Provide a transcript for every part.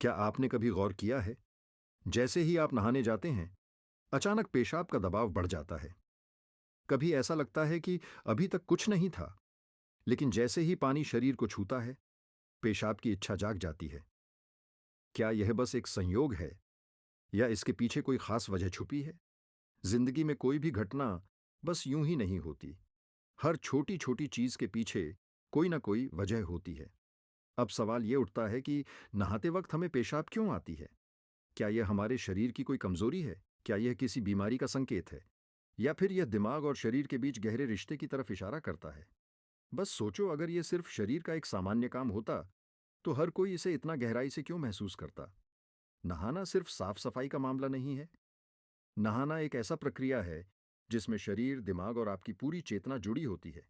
क्या आपने कभी गौर किया है, जैसे ही आप नहाने जाते हैं, अचानक पेशाब का दबाव बढ़ जाता है। कभी ऐसा लगता है कि अभी तक कुछ नहीं था, लेकिन जैसे ही पानी शरीर को छूता है, पेशाब की इच्छा जाग जाती है। क्या यह बस एक संयोग है, या इसके पीछे कोई खास वजह छुपी है? जिंदगी में कोई भी घटना बस यूं ही नहीं होती। हर छोटी छोटी चीज के पीछे कोई ना कोई वजह होती है। अब सवाल ये उठता है कि नहाते वक्त हमें पेशाब क्यों आती है? क्या यह हमारे शरीर की कोई कमजोरी है? क्या यह किसी बीमारी का संकेत है? या फिर यह दिमाग और शरीर के बीच गहरे रिश्ते की तरफ इशारा करता है? बस सोचो, अगर यह सिर्फ शरीर का एक सामान्य काम होता तो हर कोई इसे इतना गहराई से क्यों महसूस करता? नहाना सिर्फ साफ सफाई का मामला नहीं है। नहाना एक ऐसा प्रक्रिया है जिसमें शरीर, दिमाग और आपकी पूरी चेतना जुड़ी होती है।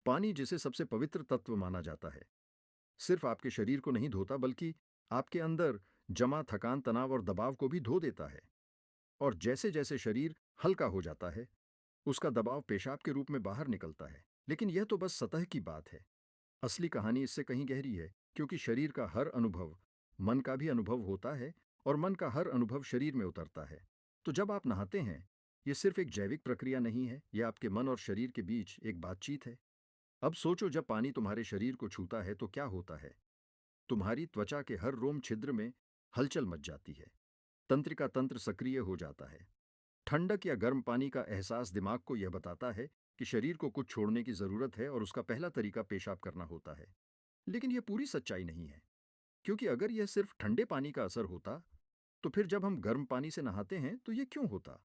पानी, जिसे सबसे पवित्र तत्व माना जाता है, सिर्फ आपके शरीर को नहीं धोता, बल्कि आपके अंदर जमा थकान, तनाव और दबाव को भी धो देता है। और जैसे जैसे शरीर हल्का हो जाता है, उसका दबाव पेशाब के रूप में बाहर निकलता है। लेकिन यह तो बस सतह की बात है। असली कहानी इससे कहीं गहरी है, क्योंकि शरीर का हर अनुभव मन का भी अनुभव होता है, और मन का हर अनुभव शरीर में उतरता है। तो जब आप नहाते हैं, यह सिर्फ एक जैविक प्रक्रिया नहीं है, यह आपके मन और शरीर के बीच एक बातचीत है। अब सोचो, जब पानी तुम्हारे शरीर को छूता है तो क्या होता है? तुम्हारी त्वचा के हर रोम छिद्र में हलचल मच जाती है। तंत्रिका तंत्र सक्रिय हो जाता है। ठंडक या गर्म पानी का एहसास दिमाग को यह बताता है कि शरीर को कुछ छोड़ने की जरूरत है, और उसका पहला तरीका पेशाब करना होता है। लेकिन यह पूरी सच्चाई नहीं है, क्योंकि अगर यह सिर्फ ठंडे पानी का असर होता, तो फिर जब हम गर्म पानी से नहाते हैं तो यह क्यों होता?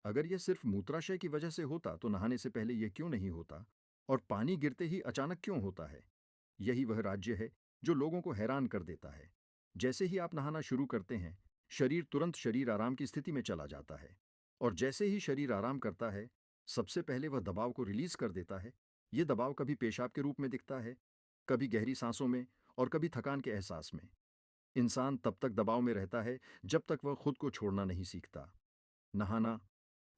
अगर यह सिर्फ मूत्राशय की वजह से होता, तो नहाने से पहले यह क्यों नहीं होता? और पानी गिरते ही अचानक क्यों होता है? यही वह राज्य है जो लोगों को हैरान कर देता है। जैसे ही आप नहाना शुरू करते हैं, शरीर तुरंत शरीर आराम की स्थिति में चला जाता है। और जैसे ही शरीर आराम करता है, सबसे पहले वह दबाव को रिलीज कर देता है। यह दबाव कभी पेशाब के रूप में दिखता है, कभी गहरी सांसों में, और कभी थकान के एहसास में। इंसान तब तक दबाव में रहता है जब तक वह खुद को छोड़ना नहीं सीखता। नहाना,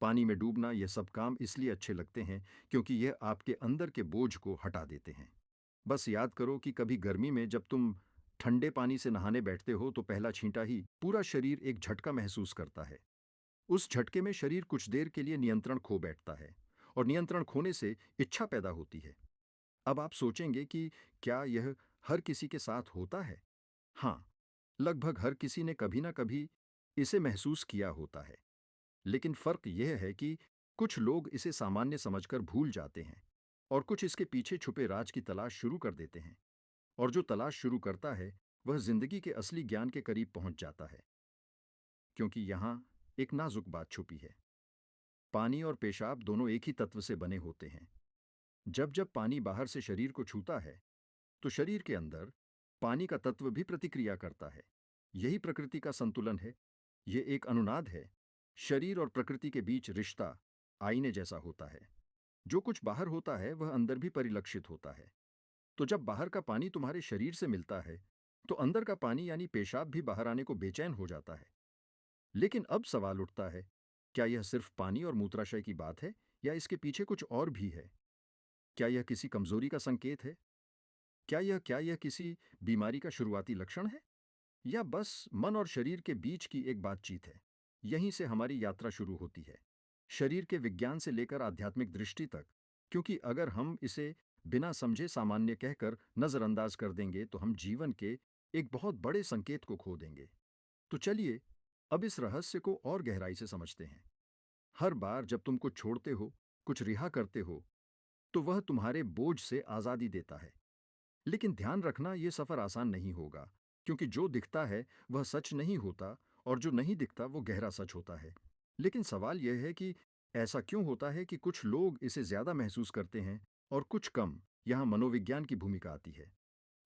पानी में डूबना, ये सब काम इसलिए अच्छे लगते हैं क्योंकि यह आपके अंदर के बोझ को हटा देते हैं। बस याद करो कि कभी गर्मी में जब तुम ठंडे पानी से नहाने बैठते हो, तो पहला छींटा ही पूरा शरीर एक झटका महसूस करता है। उस झटके में शरीर कुछ देर के लिए नियंत्रण खो बैठता है, और नियंत्रण खोने से इच्छा पैदा होती है। अब आप सोचेंगे कि क्या यह हर किसी के साथ होता है? हाँ, लगभग हर किसी ने कभी ना कभी इसे महसूस किया होता है। लेकिन फर्क यह है कि कुछ लोग इसे सामान्य समझकर भूल जाते हैं, और कुछ इसके पीछे छुपे राज की तलाश शुरू कर देते हैं। और जो तलाश शुरू करता है, वह जिंदगी के असली ज्ञान के करीब पहुंच जाता है। क्योंकि यहाँ एक नाजुक बात छुपी है। पानी और पेशाब दोनों एक ही तत्व से बने होते हैं। जब जब पानी बाहर से शरीर को छूता है, तो शरीर के अंदर पानी का तत्व भी प्रतिक्रिया करता है। यही प्रकृति का संतुलन है। ये एक अनुनाद है। शरीर और प्रकृति के बीच रिश्ता आईने जैसा होता है। जो कुछ बाहर होता है, वह अंदर भी परिलक्षित होता है। तो जब बाहर का पानी तुम्हारे शरीर से मिलता है, तो अंदर का पानी यानी पेशाब भी बाहर आने को बेचैन हो जाता है। लेकिन अब सवाल उठता है, क्या यह सिर्फ पानी और मूत्राशय की बात है, या इसके पीछे कुछ और भी है? क्या यह किसी कमजोरी का संकेत है? क्या यह किसी बीमारी का शुरुआती लक्षण है? या बस मन और शरीर के बीच की एक बातचीत है? यहीं से हमारी यात्रा शुरू होती है, शरीर के विज्ञान से लेकर आध्यात्मिक दृष्टि तक। क्योंकि अगर हम इसे बिना समझे सामान्य कहकर नजरअंदाज कर देंगे, तो हम जीवन के एक बहुत बड़े संकेत को खो देंगे। तो चलिए, अब इस रहस्य को और गहराई से समझते हैं। हर बार जब तुम कुछ छोड़ते हो, कुछ रिहा करते हो, तो वह तुम्हारे बोझ से आजादी देता है। लेकिन ध्यान रखना, यह सफर आसान नहीं होगा, क्योंकि जो दिखता है वह सच नहीं होता, और जो नहीं दिखता वो गहरा सच होता है। लेकिन सवाल यह है कि ऐसा क्यों होता है कि कुछ लोग इसे ज्यादा महसूस करते हैं और कुछ कम? यहाँ मनोविज्ञान की भूमिका आती है।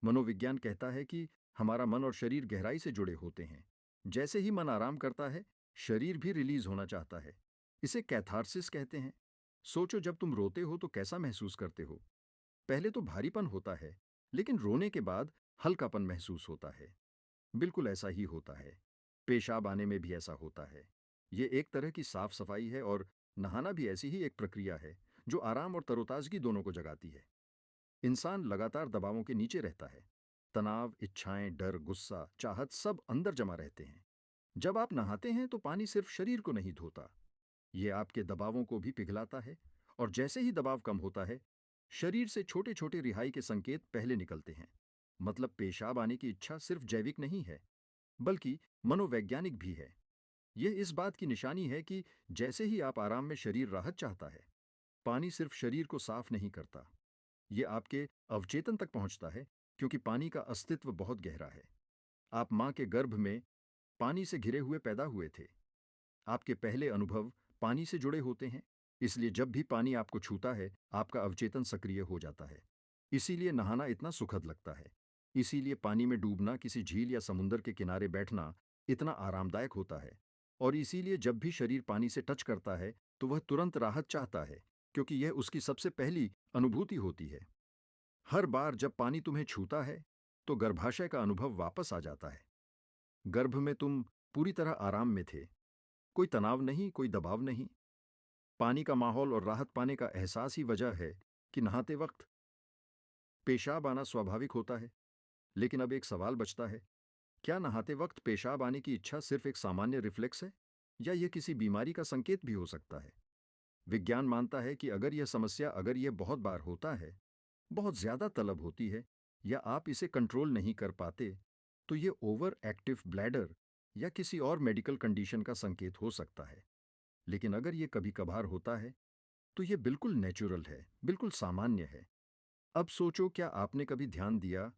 मनोविज्ञान कहता है कि हमारा मन और शरीर गहराई से जुड़े होते हैं। जैसे ही मन आराम करता है, शरीर भी रिलीज होना चाहता है। इसे कैथारसिस कहते हैं। सोचो, जब तुम रोते हो तो कैसा महसूस करते हो? पहले तो भारीपन होता है, लेकिन रोने के बाद हल्कापन महसूस होता है। बिल्कुल ऐसा ही होता है। पेशाब आने में भी ऐसा होता है। ये एक तरह की साफ सफाई है, और नहाना भी ऐसी ही एक प्रक्रिया है जो आराम और तरोताजगी दोनों को जगाती है। इंसान लगातार दबावों के नीचे रहता है, तनाव, इच्छाएं, डर, गुस्सा, चाहत सब अंदर जमा रहते हैं। जब आप नहाते हैं तो पानी सिर्फ शरीर को नहीं धोता, ये आपके दबावों को भी पिघलाता है। और जैसे ही दबाव कम होता है, शरीर से छोटे छोटे रिहाई के संकेत पहले निकलते हैं। मतलब पेशाब आने की इच्छा सिर्फ जैविक नहीं है, बल्कि मनोवैज्ञानिक भी है। यह इस बात की निशानी है कि जैसे ही आप आराम में शरीर राहत चाहता है, पानी सिर्फ शरीर को साफ नहीं करता, ये आपके अवचेतन तक पहुंचता है, क्योंकि पानी का अस्तित्व बहुत गहरा है। आप मां के गर्भ में पानी से घिरे हुए पैदा हुए थे। आपके पहले अनुभव पानी से जुड़े होते हैं, इसलिए जब भी पानी आपको छूता है, आपका अवचेतन सक्रिय हो जाता है। इसीलिए नहाना इतना सुखद लगता है। इसीलिए पानी में डूबना, किसी झील या समुंदर के किनारे बैठना इतना आरामदायक होता है। और इसीलिए जब भी शरीर पानी से टच करता है, तो वह तुरंत राहत चाहता है, क्योंकि यह उसकी सबसे पहली अनुभूति होती है। हर बार जब पानी तुम्हें छूता है, तो गर्भाशय का अनुभव वापस आ जाता है। गर्भ में तुम पूरी तरह आराम में थे, कोई तनाव नहीं, कोई दबाव नहीं। पानी का माहौल और राहत पाने का एहसास ही वजह है कि नहाते वक्त पेशाब आना स्वाभाविक होता है। लेकिन अब एक सवाल बचता है, क्या नहाते वक्त पेशाब आने की इच्छा सिर्फ एक सामान्य रिफ्लेक्स है, या यह किसी बीमारी का संकेत भी हो सकता है? विज्ञान मानता है कि अगर यह बहुत बार होता है, बहुत ज्यादा तलब होती है, या आप इसे कंट्रोल नहीं कर पाते, तो ये ओवर एक्टिव ब्लैडर या किसी और मेडिकल कंडीशन का संकेत हो सकता है। लेकिन अगर ये कभी कभार होता है, तो ये बिल्कुल नेचुरल है, बिल्कुल सामान्य है। अब सोचो, क्या आपने कभी ध्यान दिया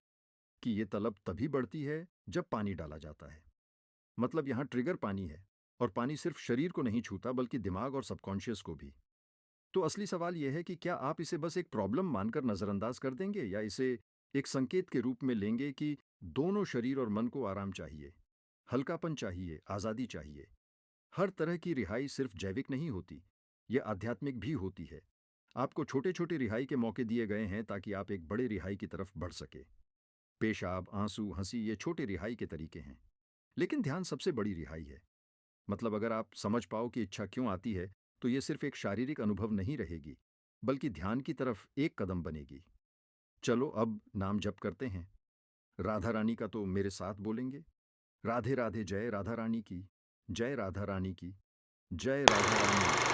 कि ये तलब तभी बढ़ती है जब पानी डाला जाता है? मतलब यहाँ ट्रिगर पानी है, और पानी सिर्फ शरीर को नहीं छूता, बल्कि दिमाग और सबकॉन्शियस को भी। तो असली सवाल यह है कि क्या आप इसे बस एक प्रॉब्लम मानकर नजरअंदाज कर देंगे, या इसे एक संकेत के रूप में लेंगे कि दोनों शरीर और मन को आराम चाहिए, हल्कापन चाहिए, आजादी चाहिए। हर तरह की रिहाई सिर्फ जैविक नहीं होती, यह आध्यात्मिक भी होती है। आपको छोटे छोटे रिहाई के मौके दिए गए हैं ताकि आप एक बड़े रिहाई की तरफ बढ़ सके। पेशाब, आंसू, हंसी ये छोटे रिहाई के तरीके हैं, लेकिन ध्यान सबसे बड़ी रिहाई है। मतलब अगर आप समझ पाओ कि इच्छा क्यों आती है, तो ये सिर्फ एक शारीरिक अनुभव नहीं रहेगी, बल्कि ध्यान की तरफ एक कदम बनेगी। चलो अब नाम जप करते हैं। राधा रानी का तो मेरे साथ बोलेंगे। राधे राधे, जय राधा रानी की, जय राधा रानी की, जय राधा रानी।